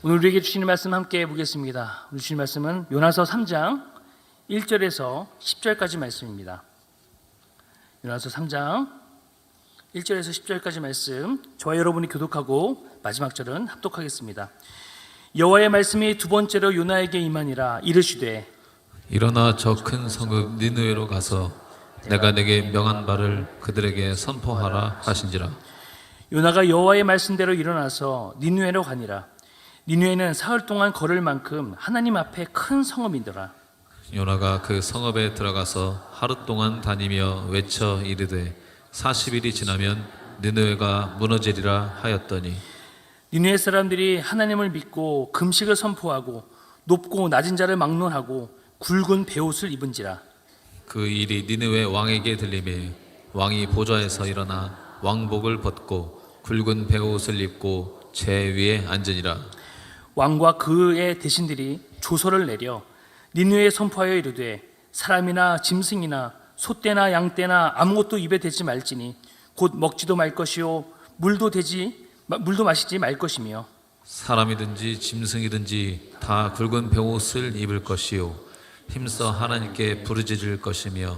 오늘 우리에게 주시는 말씀 함께 보겠습니다. 오늘 주시는 말씀은 요나서 3장 1절에서 10절까지 말씀입니다. 요나서 3장 1절에서 10절까지 말씀, 저와 여러분이 교독하고 마지막 절은 합독하겠습니다. 여호와의 말씀이 두 번째로 요나에게 임하니라. 이르시되 일어나 저 큰 성읍 니느웨로 가서 내가 내게 명한 바를 그들에게 선포하라 하신지라. 요나가 여호와의 말씀대로 일어나서 니느웨로 가니라. 니느웨는 사흘 동안 걸을 만큼 하나님 앞에 큰 성읍이더라. 요나가 그 성읍에 들어가서 하루 동안 다니며 외쳐 이르되 40일이 지나면 니느웨가 무너지리라 하였더니 니느웨 사람들이 하나님을 믿고 금식을 선포하고 높고 낮은 자를 막론하고 굵은 베옷을 입은지라. 그 일이 니느웨 왕에게 들리매 왕이 보좌에서 일어나 왕복을 벗고 굵은 베옷을 입고 제 위에 앉으니라. 왕과 그의 대신들이 조서를 내려 니느웨에 선포하여 이르되 사람이나 짐승이나 소떼나 양떼나 아무것도 입에 대지 말지니 곧 먹지도 말 것이요 물도 마시지 말 것이며 사람이든지 짐승이든지 다 굵은 베옷을 입을 것이요 힘써 하나님께 부르짖을 것이며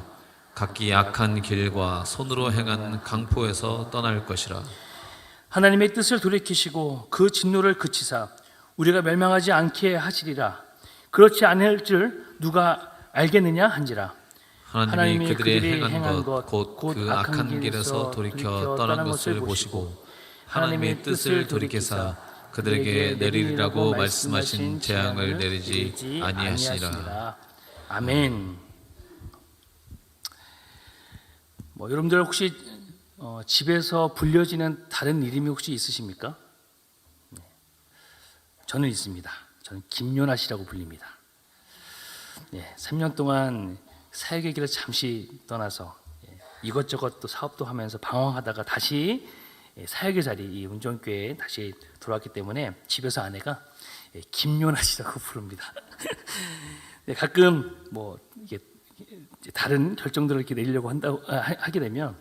각기 악한 길과 손으로 행한 강포에서 떠날 것이라. 하나님의 뜻을 돌이키시고 그 진노를 그치사 우리가 멸망하지 않게 하시리라. 그렇지 않을 줄 누가 알겠느냐 한지라. 하나님이 그들이 행한 것 곧 그 악한 길에서 돌이켜 떠난 것을 보시고 하나님의 뜻을 돌이키사 그들에게 내리리라고 말씀하신 재앙을 내리지 아니하시니라. 아멘. 여러분들 혹시 집에서 불려지는 다른 이름이 혹시 있으십니까? 네. 저는 있습니다. 저는 김요나 씨라고 불립니다. 네, 3년 동안 사역의 길을 잠시 떠나서 이것저것 또 사업도 하면서 방황하다가 다시 사역의 자리, 이 운전교회에 다시 돌아왔기 때문에 집에서 아내가 김요나 씨라고 부릅니다. 가끔 이게 다른 결정들을 이렇게 내리려고 하게 되면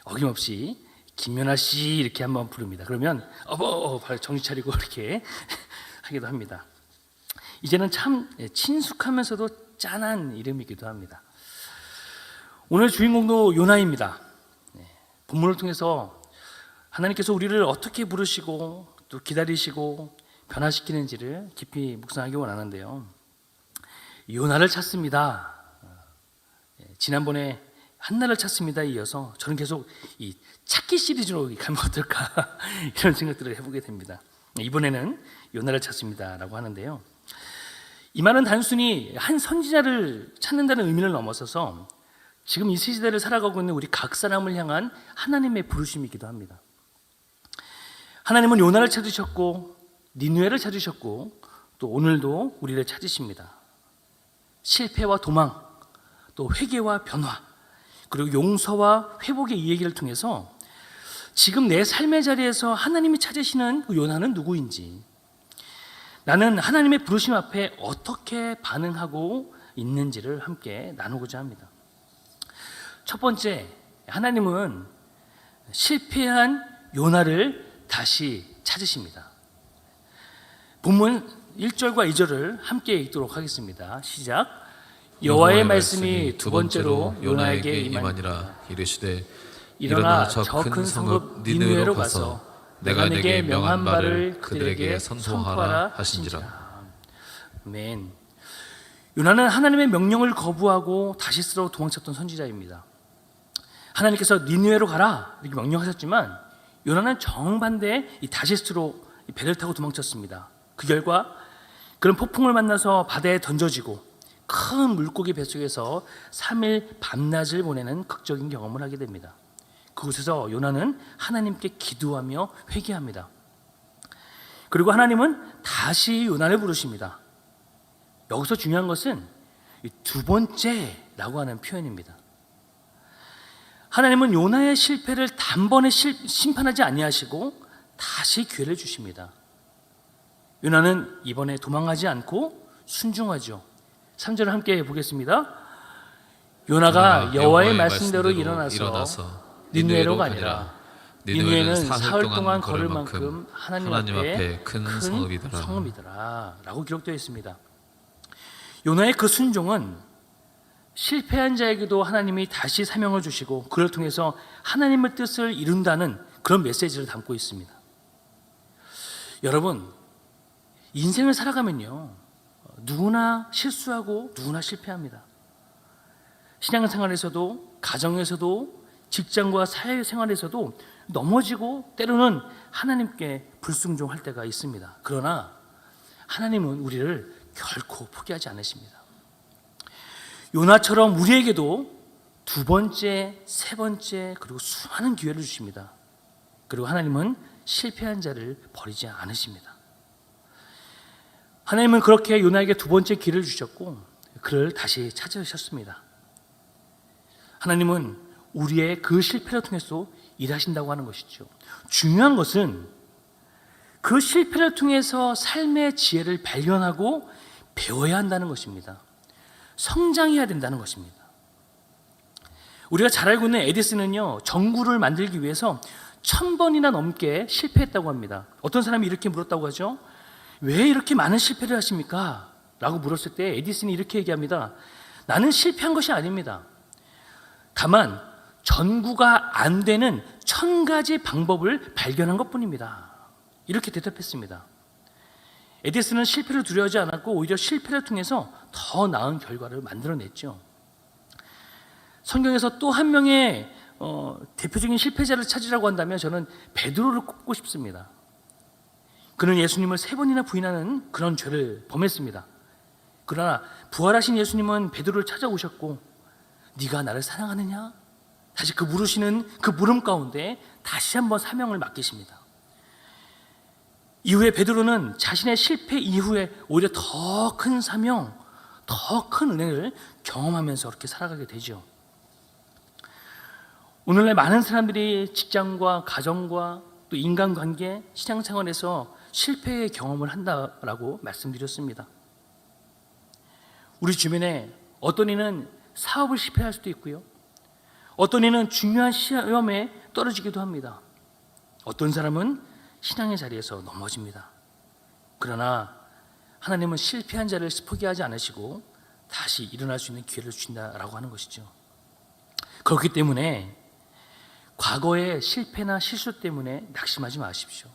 어김없이 김요나 씨 이렇게 한번 부릅니다. 그러면 바로 정신 차리고 이렇게 하기도 합니다. 이제는 참 친숙하면서도 짠한 이름이기도 합니다. 오늘 주인공도 요나입니다. 본문을 통해서 하나님께서 우리를 어떻게 부르시고 또 기다리시고 변화시키는지를 깊이 묵상하기 원하는데요. 요나를 찾습니다. 지난번에 한나를 찾습니다에 이어서 저는 계속 이 찾기 시리즈로 가면 어떨까 이런 생각들을 해보게 됩니다. 이번에는 요나를 찾습니다라고 하는데요. 이 말은 단순히 한 선지자를 찾는다는 의미를 넘어서서 지금 이 시대를 살아가고 있는 우리 각 사람을 향한 하나님의 부르심이기도 합니다. 하나님은 요나를 찾으셨고 니느웨를 찾으셨고 또 오늘도 우리를 찾으십니다. 실패와 도망, 또 회개와 변화, 그리고 용서와 회복의 이 얘기를 통해서 지금 내 삶의 자리에서 하나님이 찾으시는 그 요나는 누구인지, 나는 하나님의 부르심 앞에 어떻게 반응하고 있는지를 함께 나누고자 합니다. 첫 번째, 하나님은 실패한 요나를 다시 찾으십니다. 본문 1절과 2절을 함께 읽도록 하겠습니다. 시작. 여호와의 말씀이 두 번째로 요나에게 임하니라. 이르시되 일어나 저 큰 성읍 니느웨로 가서 내가 내게 명한 바를 그들에게 선포하라 하신지라. 아멘. 요나는 하나님의 명령을 거부하고 다시스로 도망쳤던 선지자입니다. 하나님께서 니느웨로 가라 이렇게 명령하셨지만 요나는 정반대의 이 다시스로 배를 타고 도망쳤습니다. 그 결과 그런 폭풍을 만나서 바다에 던져지고 큰 물고기 뱃속에서 3일 밤낮을 보내는 극적인 경험을 하게 됩니다. 그곳에서 요나는 하나님께 기도하며 회개합니다. 그리고 하나님은 다시 요나를 부르십니다. 여기서 중요한 것은 두 번째라고 하는 표현입니다. 하나님은 요나의 실패를 단번에 심판하지 아니하시고 다시 기회를 주십니다. 요나는 이번에 도망하지 않고 순종하죠. 3절을 함께 보겠습니다. 요나가 여호와의 말씀대로 일어나서 니느웨로 가니라. 니느웨는 사흘 동안 걸을 만큼 만큼 하나님 앞에 큰 성읍이더라. 성읍이더라 라고 기록되어 있습니다. 요나의 그 순종은 실패한 자에게도 하나님이 다시 사명을 주시고 그를 통해서 하나님의 뜻을 이룬다는 그런 메시지를 담고 있습니다. 여러분, 인생을 살아가면요, 누구나 실수하고 누구나 실패합니다. 신앙생활에서도, 가정에서도, 직장과 사회생활에서도 넘어지고 때로는 하나님께 불순종할 때가 있습니다. 그러나 하나님은 우리를 결코 포기하지 않으십니다. 요나처럼 우리에게도 두 번째, 세 번째, 그리고 수많은 기회를 주십니다. 그리고 하나님은 실패한 자를 버리지 않으십니다. 하나님은 그렇게 요나에게 두 번째 기회를 주셨고 그를 다시 찾으셨습니다. 하나님은 우리의 그 실패를 통해서 일하신다고 하는 것이죠. 중요한 것은 그 실패를 통해서 삶의 지혜를 발견하고 배워야 한다는 것입니다. 성장해야 된다는 것입니다. 우리가 잘 알고 있는 에디슨은요, 전구를 만들기 위해서 1000번이나 넘게 실패했다고 합니다. 어떤 사람이 이렇게 물었다고 하죠. 왜 이렇게 많은 실패를 하십니까? 라고 물었을 때 에디슨이 이렇게 얘기합니다. 나는 실패한 것이 아닙니다. 다만 전구가 안 되는 1000가지 방법을 발견한 것뿐입니다. 이렇게 대답했습니다. 에디슨은 실패를 두려워하지 않았고 오히려 실패를 통해서 더 나은 결과를 만들어냈죠. 성경에서 또 한 명의 대표적인 실패자를 찾으라고 한다면 저는 베드로를 꼽고 싶습니다. 그는 예수님을 3번이나 부인하는 그런 죄를 범했습니다. 그러나 부활하신 예수님은 베드로를 찾아오셨고 네가 나를 사랑하느냐? 다시 그 물으시는 그 물음 가운데 다시 한번 사명을 맡기십니다. 이후에 베드로는 자신의 실패 이후에 오히려 더 큰 사명, 더 큰 은혜를 경험하면서 그렇게 살아가게 되죠. 오늘날 많은 사람들이 직장과 가정과 또 인간관계, 신앙생활에서 실패의 경험을 한다라고 말씀드렸습니다. 우리 주변에 어떤 이는 사업을 실패할 수도 있고요. 어떤 이는 중요한 시험에 떨어지기도 합니다. 어떤 사람은 신앙의 자리에서 넘어집니다. 그러나 하나님은 실패한 자를 포기하지 않으시고 다시 일어날 수 있는 기회를 주신다라고 하는 것이죠. 그렇기 때문에 과거의 실패나 실수 때문에 낙심하지 마십시오.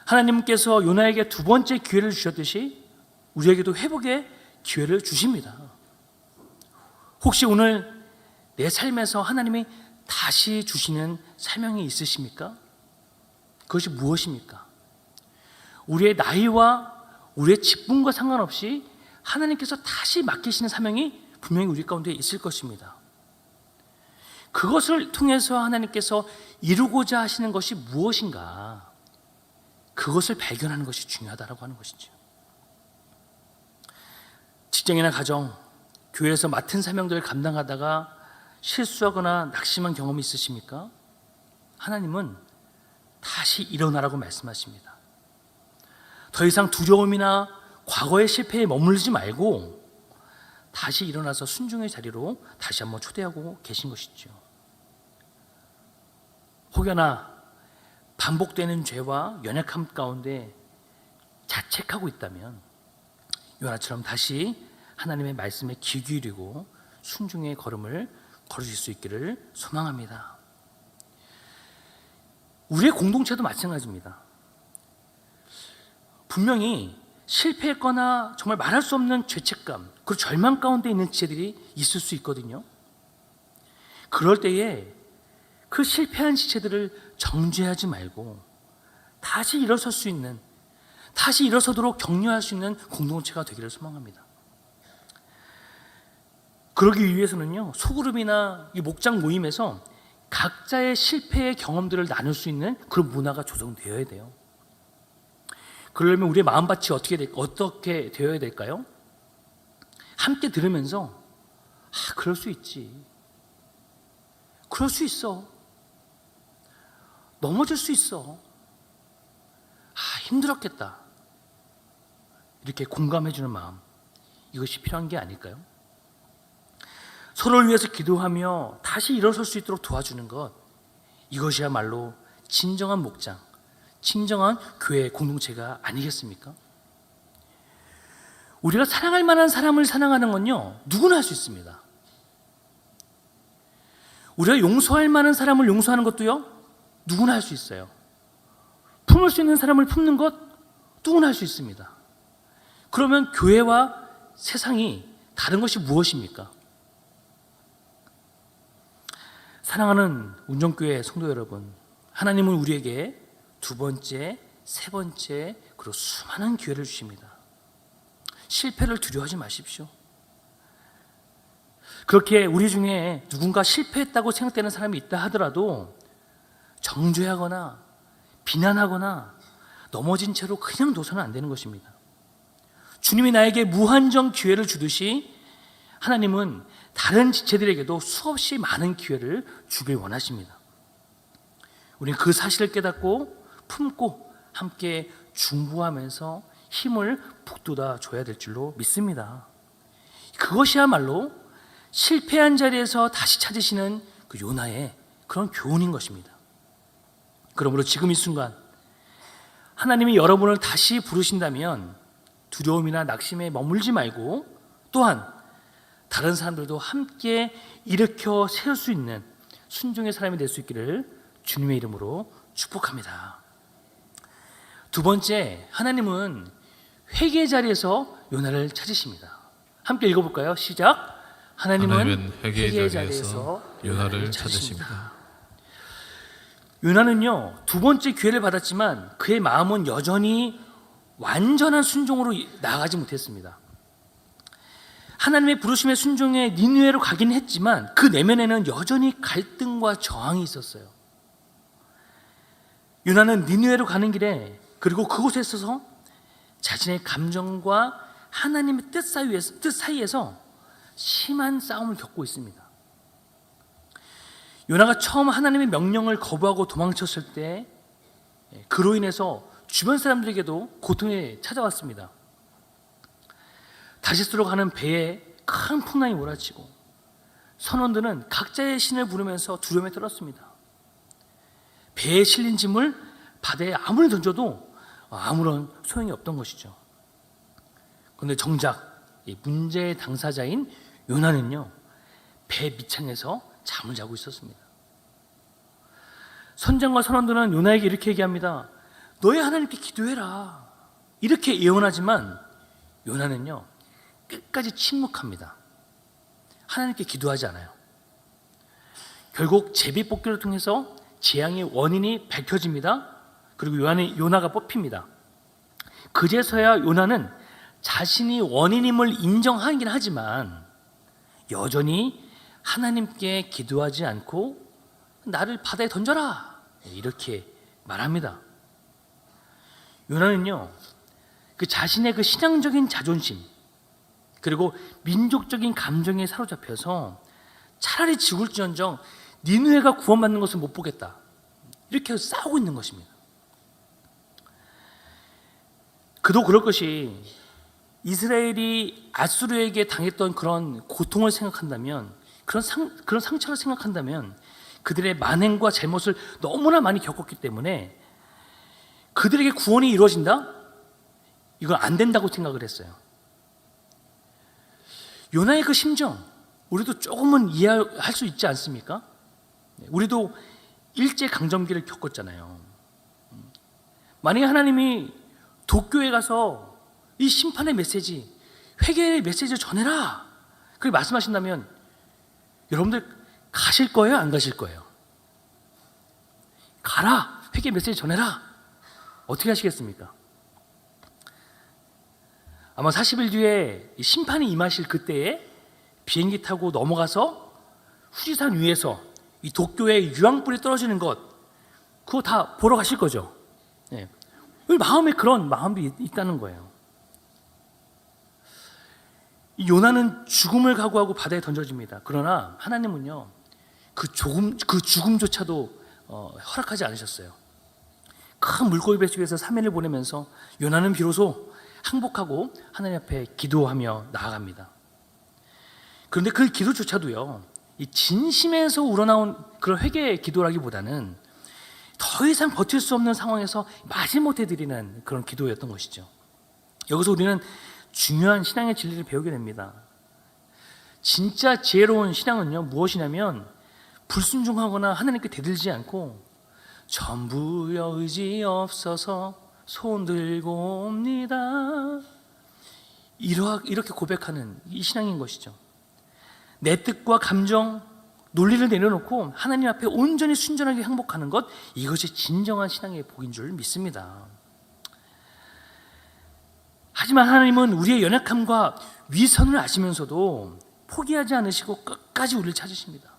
하나님께서 요나에게 두 번째 기회를 주셨듯이 우리에게도 회복의 기회를 주십니다. 혹시 오늘 내 삶에서 하나님이 다시 주시는 사명이 있으십니까? 그것이 무엇입니까? 우리의 나이와 우리의 직분과 상관없이 하나님께서 다시 맡기시는 사명이 분명히 우리 가운데 있을 것입니다. 그것을 통해서 하나님께서 이루고자 하시는 것이 무엇인가? 그것을 발견하는 것이 중요하다고 하는 것이죠. 직장이나 가정, 교회에서 맡은 사명들을 감당하다가 실수하거나 낙심한 경험이 있으십니까? 하나님은 다시 일어나라고 말씀하십니다. 더 이상 두려움이나 과거의 실패에 머물지 말고 다시 일어나서 순종의 자리로 다시 한번 초대하고 계신 것이죠. 혹여나 반복되는 죄와 연약함 가운데 자책하고 있다면 요나처럼 다시 하나님의 말씀에 귀 기울이고 순종의 걸음을 걸으실 수 있기를 소망합니다. 우리의 공동체도 마찬가지입니다. 분명히 실패했거나 정말 말할 수 없는 죄책감 그리고 절망 가운데 있는 지체들이 있을 수 있거든요. 그럴 때에 그 실패한 지체들을 정죄하지 말고 다시 일어설 수 있는, 다시 일어서도록 격려할 수 있는 공동체가 되기를 소망합니다. 그러기 위해서는요, 소그룹이나 이 목장 모임에서 각자의 실패의 경험들을 나눌 수 있는 그런 문화가 조성되어야 돼요. 그러려면 우리의 마음밭이 어떻게 되어야 될까요? 함께 들으면서 그럴 수 있지, 그럴 수 있어, 넘어질 수 있어, 힘들었겠다, 이렇게 공감해주는 마음, 이것이 필요한 게 아닐까요? 서로를 위해서 기도하며 다시 일어설 수 있도록 도와주는 것, 이것이야말로 진정한 목장, 진정한 교회 공동체가 아니겠습니까? 우리가 사랑할 만한 사람을 사랑하는 건요, 누구나 할 수 있습니다. 우리가 용서할 만한 사람을 용서하는 것도요, 누구나 할 수 있어요. 품을 수 있는 사람을 품는 것, 누구나 할 수 있습니다. 그러면 교회와 세상이 다른 것이 무엇입니까? 사랑하는 운정교회 성도 여러분, 하나님은 우리에게 두 번째, 세 번째, 그리고 수많은 기회를 주십니다. 실패를 두려워하지 마십시오. 그렇게 우리 중에 누군가 실패했다고 생각되는 사람이 있다 하더라도 정죄하거나 비난하거나 넘어진 채로 그냥 둬서는 안 되는 것입니다. 주님이 나에게 무한정 기회를 주듯이 하나님은 다른 지체들에게도 수없이 많은 기회를 주길 원하십니다. 우리는 그 사실을 깨닫고 품고 함께 중보하면서 힘을 북돋아 줘야 될 줄로 믿습니다. 그것이야말로 실패한 자리에서 다시 찾으시는 그 요나의 그런 교훈인 것입니다. 그러므로 지금 이 순간 하나님이 여러분을 다시 부르신다면 두려움이나 낙심에 머물지 말고 또한 다른 사람들도 함께 일으켜 세울 수 있는 순종의 사람이 될 수 있기를 주님의 이름으로 축복합니다. 두 번째, 하나님은 회개의 자리에서 요나를 찾으십니다. 함께 읽어볼까요? 시작. 하나님은 회개의 자리에서 요나를 찾으십니다. 요나는요, 두 번째 기회를 받았지만 그의 마음은 여전히 완전한 순종으로 나아가지 못했습니다. 하나님의 부르심에 순종해 니느웨로 가긴 했지만 그 내면에는 여전히 갈등과 저항이 있었어요. 요나는 니느웨로 가는 길에 그리고 그곳에 있어서 자신의 감정과 하나님의 뜻 사이에서 심한 싸움을 겪고 있습니다. 요나가 처음 하나님의 명령을 거부하고 도망쳤을 때 그로 인해서 주변 사람들에게도 고통이 찾아왔습니다. 다시스로 가는 배에 큰 풍랑이 몰아치고 선원들은 각자의 신을 부르면서 두려움에 떨었습니다. 배에 실린 짐을 바다에 아무리 던져도 아무런 소용이 없던 것이죠. 그런데 정작 문제의 당사자인 요나는요, 배 밑창에서 잠을 자고 있었습니다. 선장과 선원들은 요나에게 이렇게 얘기합니다. 너희 하나님께 기도해라. 이렇게 예언하지만 요나는요, 끝까지 침묵합니다. 하나님께 기도하지 않아요. 결국 제비뽑기를 통해서 재앙의 원인이 밝혀집니다. 그리고 요나가 뽑힙니다. 그제서야 요나는 자신이 원인임을 인정하긴 하지만 여전히 하나님께 기도하지 않고 나를 바다에 던져라 이렇게 말합니다. 요나는요, 그 자신의 그 신앙적인 자존심 그리고 민족적인 감정에 사로잡혀서 차라리 죽을지언정 니느웨가 구원받는 것을 못 보겠다 이렇게 싸우고 있는 것입니다. 그도 그럴 것이 이스라엘이 아수르에게 당했던 그런 고통을 생각한다면 그런 상처를 생각한다면 그들의 만행과 잘못을 너무나 많이 겪었기 때문에 그들에게 구원이 이루어진다? 이건 안 된다고 생각을 했어요. 요나의 그 심정 우리도 조금은 이해할 수 있지 않습니까? 우리도 일제강점기를 겪었잖아요. 만약에 하나님이 도쿄에 가서 이 심판의 메시지, 회개의 메시지를 전해라 그렇게 말씀하신다면 여러분들 가실 거예요? 안 가실 거예요? 가라! 회개 메시지 전해라! 어떻게 하시겠습니까? 아마 40일 뒤에 심판이 임하실 그때에 비행기 타고 넘어가서 후지산 위에서 이 도쿄의 유황불이 떨어지는 것 그거 다 보러 가실 거죠. 네. 마음에 그런 마음이 있다는 거예요. 이 요나는 죽음을 각오하고 바다에 던져집니다. 그러나 하나님은요 그 죽음조차도 허락하지 않으셨어요. 큰 물고기 뱃속에서 3일을 보내면서 요나는 비로소 항복하고 하나님 앞에 기도하며 나아갑니다. 그런데 그 기도조차도요 이 진심에서 우러나온 그런 회개의 기도라기보다는 더 이상 버틸 수 없는 상황에서 마지못해 드리는 그런 기도였던 것이죠. 여기서 우리는 중요한 신앙의 진리를 배우게 됩니다. 진짜 지혜로운 신앙은요, 무엇이냐면 불순종하거나 하나님께 대들지 않고 전부여 의지 없어서 손 들고 옵니다, 이렇게 고백하는 이 신앙인 것이죠. 내 뜻과 감정, 논리를 내려놓고 하나님 앞에 온전히 순전하게 항복하는 것, 이것이 진정한 신앙의 복인 줄 믿습니다. 하지만 하나님은 우리의 연약함과 위선을 아시면서도 포기하지 않으시고 끝까지 우리를 찾으십니다.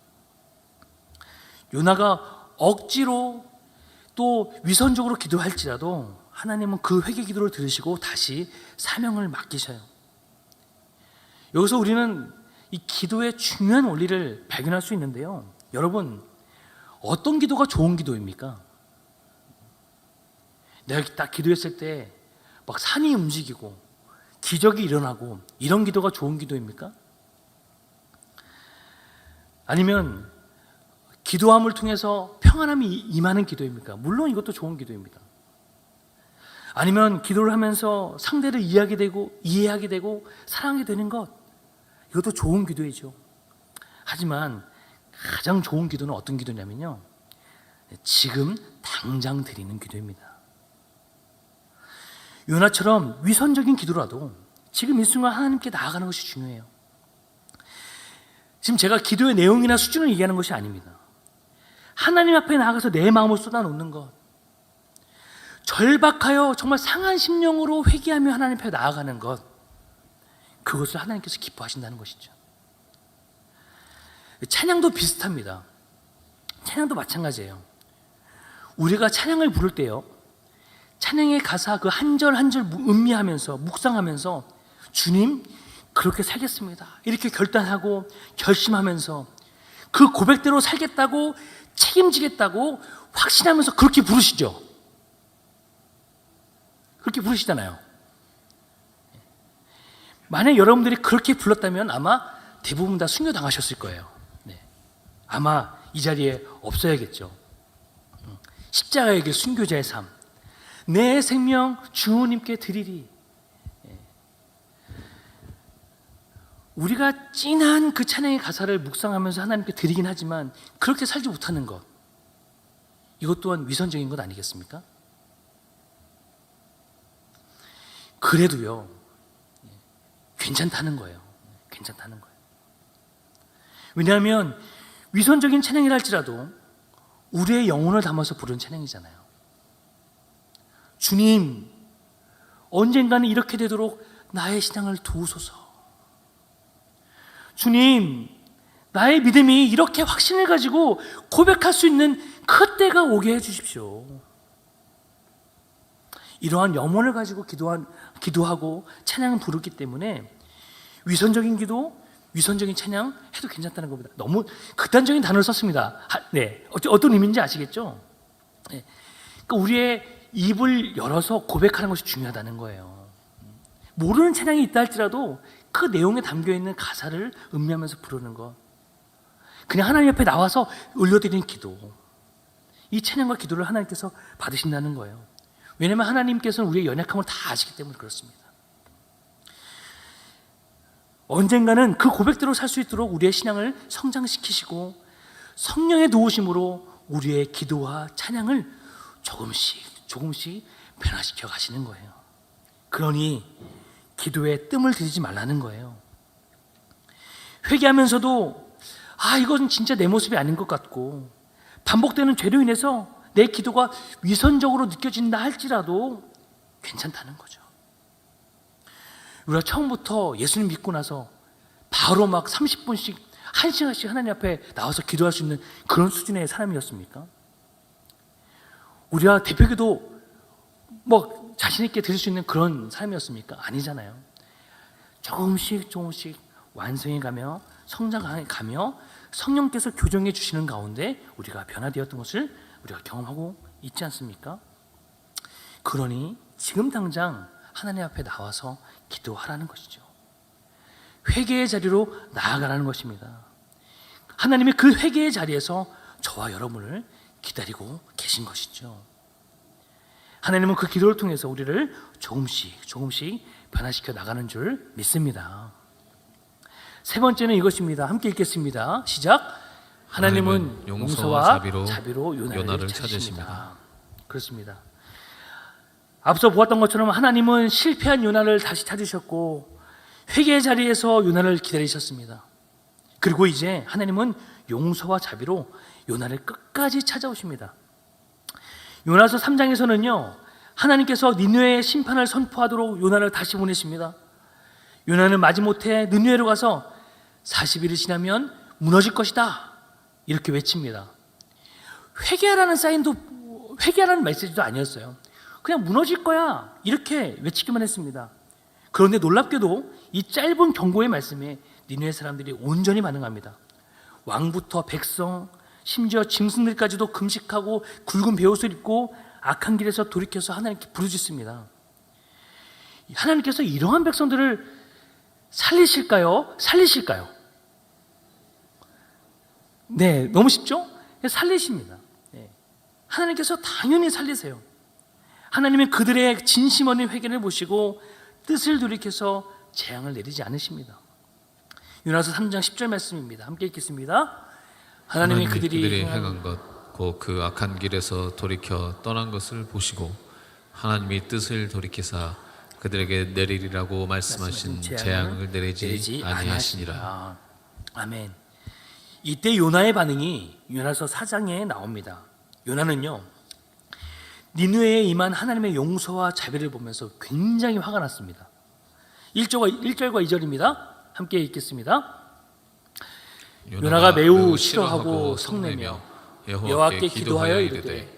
요나가 억지로 또 위선적으로 기도할지라도 하나님은 그 회개 기도를 들으시고 다시 사명을 맡기셔요. 여기서 우리는 이 기도의 중요한 원리를 발견할 수 있는데요, 여러분, 어떤 기도가 좋은 기도입니까? 내가 딱 기도했을 때 막 산이 움직이고 기적이 일어나고 이런 기도가 좋은 기도입니까? 아니면 기도함을 통해서 평안함이 임하는 기도입니까? 물론 이것도 좋은 기도입니다. 아니면 기도를 하면서 상대를 이해하게 되고 사랑하게 되는 것, 이것도 좋은 기도이죠. 하지만 가장 좋은 기도는 어떤 기도냐면요, 지금 당장 드리는 기도입니다. 요나처럼 위선적인 기도라도 지금 이 순간 하나님께 나아가는 것이 중요해요. 지금 제가 기도의 내용이나 수준을 얘기하는 것이 아닙니다. 하나님 앞에 나아가서 내 마음을 쏟아놓는 것, 절박하여 정말 상한 심령으로 회개하며 하나님 앞에 나아가는 것, 그것을 하나님께서 기뻐하신다는 것이죠. 찬양도 비슷합니다. 찬양도 마찬가지예요. 우리가 찬양을 부를 때요, 찬양의 가사 그 한 절 한 절 음미하면서 묵상하면서 주님 그렇게 살겠습니다, 이렇게 결단하고 결심하면서 그 고백대로 살겠다고 책임지겠다고 확신하면서 그렇게 부르시죠. 그렇게 부르시잖아요. 만약 여러분들이 그렇게 불렀다면 아마 대부분 다 순교당하셨을 거예요. 네. 아마 이 자리에 없어야겠죠. 십자가의 길, 순교자의 삶, 내 생명 주님께 드리리. 우리가 진한 그 찬양의 가사를 묵상하면서 하나님께 드리긴 하지만 그렇게 살지 못하는 것, 이것 또한 위선적인 것 아니겠습니까? 그래도요, 괜찮다는 거예요. 괜찮다는 거예요. 왜냐하면 위선적인 찬양이라 할지라도 우리의 영혼을 담아서 부르는 찬양이잖아요. 주님, 언젠가는 이렇게 되도록 나의 신앙을 도우소서. 주님, 나의 믿음이 이렇게 확신을 가지고 고백할 수 있는 그 때가 오게 해주십시오. 이러한 염원을 가지고 기도하고 찬양을 부르기 때문에 위선적인 기도, 위선적인 찬양 해도 괜찮다는 겁니다. 너무 극단적인 단어를 썼습니다. 네, 어떤 의미인지 아시겠죠? 네. 그러니까 우리의 입을 열어서 고백하는 것이 중요하다는 거예요. 모르는 찬양이 있다 할지라도 그 내용에 담겨있는 가사를 음미하면서 부르는 것, 그냥 하나님 앞에 나와서 올려드리는 기도, 이 찬양과 기도를 하나님께서 받으신다는 거예요. 왜냐하면 하나님께서는 우리의 연약함을 다 아시기 때문에 그렇습니다. 언젠가는 그 고백대로 살 수 있도록 우리의 신앙을 성장시키시고 성령의 도우심으로 우리의 기도와 찬양을 조금씩 변화시켜 가시는 거예요. 그러니 기도에 뜸을 들이지 말라는 거예요. 회개하면서도 이건 진짜 내 모습이 아닌 것 같고 반복되는 죄로 인해서 내 기도가 위선적으로 느껴진다 할지라도 괜찮다는 거죠. 우리가 처음부터 예수님 믿고 나서 바로 막 30분씩 1시간씩 하나님 앞에 나와서 기도할 수 있는 그런 수준의 사람이었습니까? 우리가 대표기도 뭐 자신 있게 드릴 수 있는 그런 사람이었습니까? 아니잖아요. 조금씩 완성해 가며 성장해 가며 성령께서 교정해 주시는 가운데 우리가 변화되었던 것을 우리가 경험하고 있지 않습니까? 그러니 지금 당장 하나님 앞에 나와서 기도하라는 것이죠. 회개의 자리로 나아가라는 것입니다. 하나님이 그 회개의 자리에서 저와 여러분을 기다리고 계신 것이죠. 하나님은 그 기도를 통해서 우리를 조금씩 변화시켜 나가는 줄 믿습니다. 세 번째는 이것입니다. 함께 읽겠습니다. 시작. 하나님은 용서와 자비로 요나를 찾으십니다. 그렇습니다. 앞서 보았던 것처럼 하나님은 실패한 요나를 다시 찾으셨고 회개의 자리에서 요나를 기다리셨습니다. 그리고 이제 하나님은 용서와 자비로 요나를 끝까지 찾아오십니다. 요나서 3장에서는요, 하나님께서 니느웨의 심판을 선포하도록 요나를 다시 보내십니다. 요나는 마지못해 니느웨로 가서 40일이 지나면 무너질 것이다 이렇게 외칩니다. 회개하라는 사인도, 회개하라는 메시지도 아니었어요. 그냥 무너질 거야 이렇게 외치기만 했습니다. 그런데 놀랍게도 이 짧은 경고의 말씀에 니느웨 사람들이 온전히 반응합니다. 왕부터 백성, 심지어 짐승들까지도 금식하고 굵은 베옷을 입고 악한 길에서 돌이켜서 하나님께 부르짖습니다. 하나님께서 이러한 백성들을 살리실까요? 네, 너무 쉽죠? 살리십니다. 네. 하나님께서 당연히 살리세요. 하나님은 그들의 진심 어린 회개를 보시고 뜻을 돌이켜서 재앙을 내리지 않으십니다. 요나서 3장 10절 말씀입니다. 함께 읽겠습니다. 하나님이 그들이 행한 것 곧 그 악한 길에서 돌이켜 떠난 것을 보시고 하나님이 뜻을 돌이키사 그들에게 내리리라고 말씀하신 재앙을 내리지 아니하시니라. 아멘. 이때 요나의 반응이 요나서 4장에 나옵니다. 요나는요, 니느웨에 임한 하나님의 용서와 자비를 보면서 굉장히 화가 났습니다. 1절과 2절입니다. 함께 읽겠습니다. 요나가 매우 싫어하고 성내며 여호와께 기도하여 이르되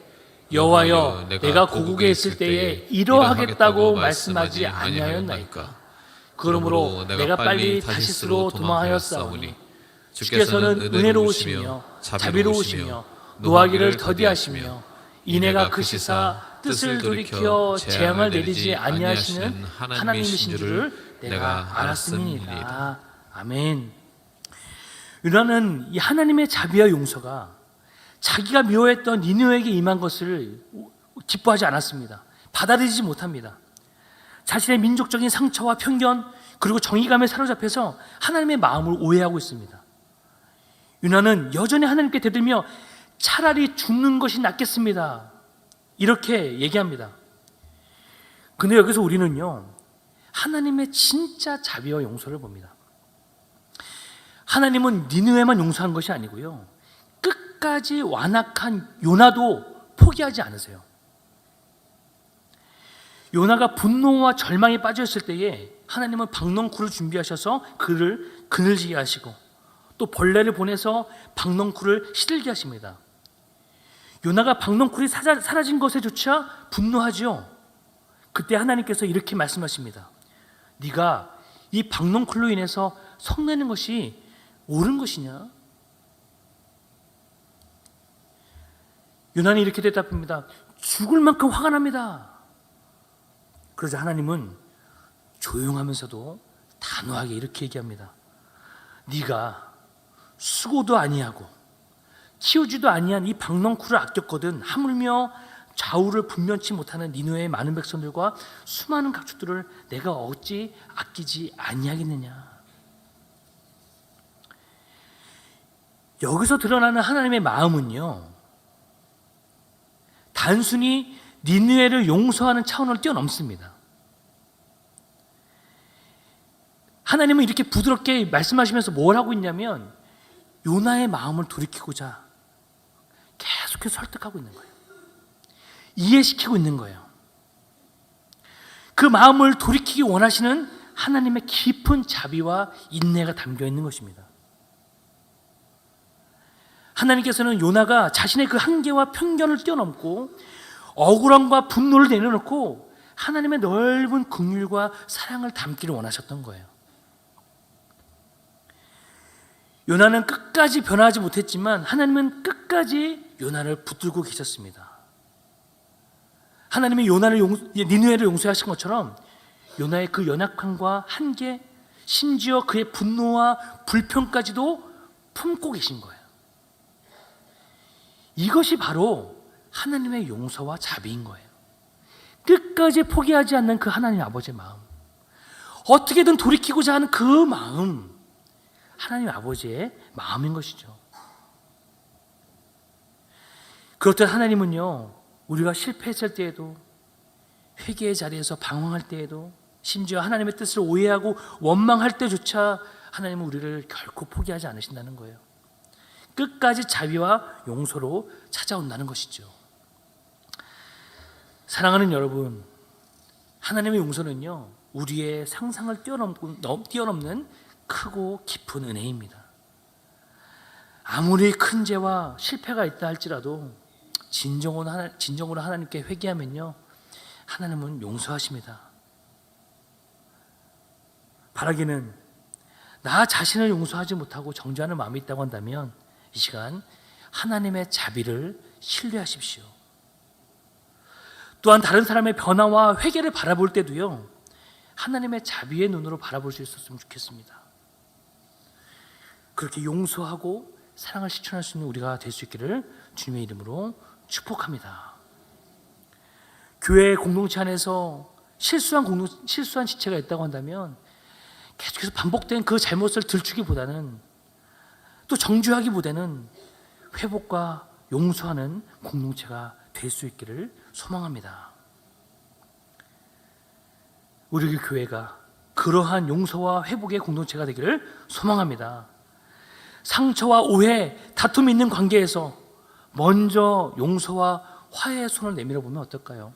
여호와여, 내가 고국에 있을 때에 이러하겠다고 말씀하지 아니하였나이까. 그러므로 내가 빨리 다시스로 도망하였사오니 주께서는 은혜로우시며 자비로우시며 노하기를 더디하시며 이내가 크시사 뜻을 돌이켜 재앙을 내리지 아니하시는 하나님이신 줄을 내가 알았음이니라. 아멘. 요나는 이 하나님의 자비와 용서가 자기가 미워했던 니느웨에게 임한 것을 기뻐하지 않았습니다. 받아들이지 못합니다. 자신의 민족적인 상처와 편견 그리고 정의감에 사로잡혀서 하나님의 마음을 오해하고 있습니다. 요나는 여전히 하나님께 대들며 차라리 죽는 것이 낫겠습니다 이렇게 얘기합니다. 근데 여기서 우리는요, 하나님의 진짜 자비와 용서를 봅니다. 하나님은 니느웨만 용서한 것이 아니고요, 끝까지 완악한 요나도 포기하지 않으세요. 요나가 분노와 절망에 빠졌을 때에 하나님은 박넝쿨을 준비하셔서 그를 그늘지게 하시고 또 벌레를 보내서 박넝쿨을 시들게 하십니다. 요나가 박넝쿨이 사라진 것에조차 분노하지요. 그때 하나님께서 이렇게 말씀하십니다. 네가 이 박넝쿨로 인해서 성내는 것이 옳은 것이냐? 요나는 이렇게 대답합니다. 죽을 만큼 화가 납니다. 그러자 하나님은 조용하면서도 단호하게 이렇게 얘기합니다. 네가 수고도 아니하고 키우지도 아니한 이 박넝쿨을 아꼈거든 하물며 좌우를 분변치 못하는 니느웨의 많은 백성들과 수많은 가축들을 내가 어찌 아끼지 아니하겠느냐. 여기서 드러나는 하나님의 마음은요, 단순히 니느웨를 용서하는 차원을 뛰어넘습니다. 하나님은 이렇게 부드럽게 말씀하시면서 뭘 하고 있냐면 요나의 마음을 돌이키고자 계속해서 설득하고 있는 거예요. 이해시키고 있는 거예요. 그 마음을 돌이키기 원하시는 하나님의 깊은 자비와 인내가 담겨 있는 것입니다. 하나님께서는 요나가 자신의 그 한계와 편견을 뛰어넘고 억울함과 분노를 내려놓고 하나님의 넓은 긍휼과 사랑을 담기를 원하셨던 거예요. 요나는 끝까지 변화하지 못했지만 하나님은 끝까지 요나를 붙들고 계셨습니다. 하나님이 니느웨를 용서하신 것처럼 요나의 그 연약함과 한계, 심지어 그의 분노와 불평까지도 품고 계신 거예요. 이것이 바로 하나님의 용서와 자비인 거예요. 끝까지 포기하지 않는 그 하나님 아버지의 마음, 어떻게든 돌이키고자 하는 그 마음, 하나님 아버지의 마음인 것이죠. 그렇듯 하나님은요, 우리가 실패했을 때에도, 회개의 자리에서 방황할 때에도, 심지어 하나님의 뜻을 오해하고 원망할 때조차 하나님은 우리를 결코 포기하지 않으신다는 거예요. 끝까지 자비와 용서로 찾아온다는 것이죠. 사랑하는 여러분, 하나님의 용서는요, 우리의 상상을 뛰어넘는 크고 깊은 은혜입니다. 아무리 큰 죄와 실패가 있다 할지라도 진정으로 하나님께 회개하면요, 하나님은 용서하십니다. 바라기는 나 자신을 용서하지 못하고 정죄하는 마음이 있다고 한다면 이 시간 하나님의 자비를 신뢰하십시오. 또한 다른 사람의 변화와 회개를 바라볼 때도요, 하나님의 자비의 눈으로 바라볼 수 있었으면 좋겠습니다. 그렇게 용서하고 사랑을 실천할 수 있는 우리가 될 수 있기를 주님의 이름으로 축복합니다. 교회 공동체 안에서 실수한 지체가 있다고 한다면 계속해서 반복된 그 잘못을 들추기보다는, 또 정죄하기보다는 회복과 용서하는 공동체가 될 수 있기를 소망합니다. 우리 교회가 그러한 용서와 회복의 공동체가 되기를 소망합니다. 상처와 오해, 다툼이 있는 관계에서 먼저 용서와 화해의 손을 내밀어 보면 어떨까요?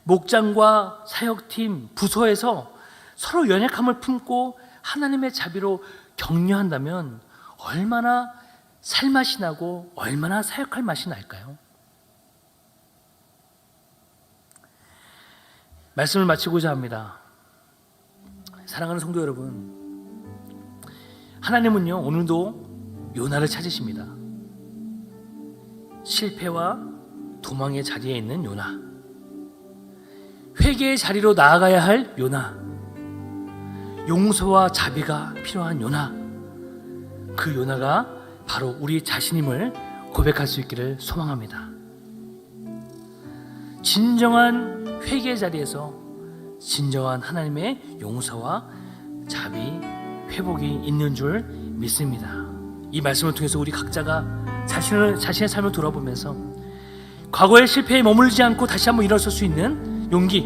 목장과 사역팀, 부서에서 서로 연약함을 품고 하나님의 자비로 격려한다면 얼마나 살맛이 나고 얼마나 사역할 맛이 날까요? 말씀을 마치고자 합니다. 사랑하는 성도 여러분, 하나님은요, 오늘도 요나를 찾으십니다. 실패와 도망의 자리에 있는 요나, 회개의 자리로 나아가야 할 요나, 용서와 자비가 필요한 요나, 그 요나가 바로 우리 자신임을 고백할 수 있기를 소망합니다. 진정한 회개의 자리에서 진정한 하나님의 용서와 자비, 회복이 있는 줄 믿습니다. 이 말씀을 통해서 우리 각자가 자신의 삶을 돌아보면서 과거의 실패에 머물지 않고 다시 한번 일어설 수 있는 용기,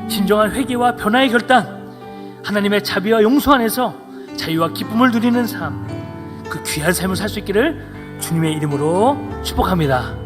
진정한 회개와 변화의 결단, 하나님의 자비와 용서 안에서 자유와 기쁨을 누리는 삶, 그 귀한 삶을 살 수 있기를 주님의 이름으로 축복합니다.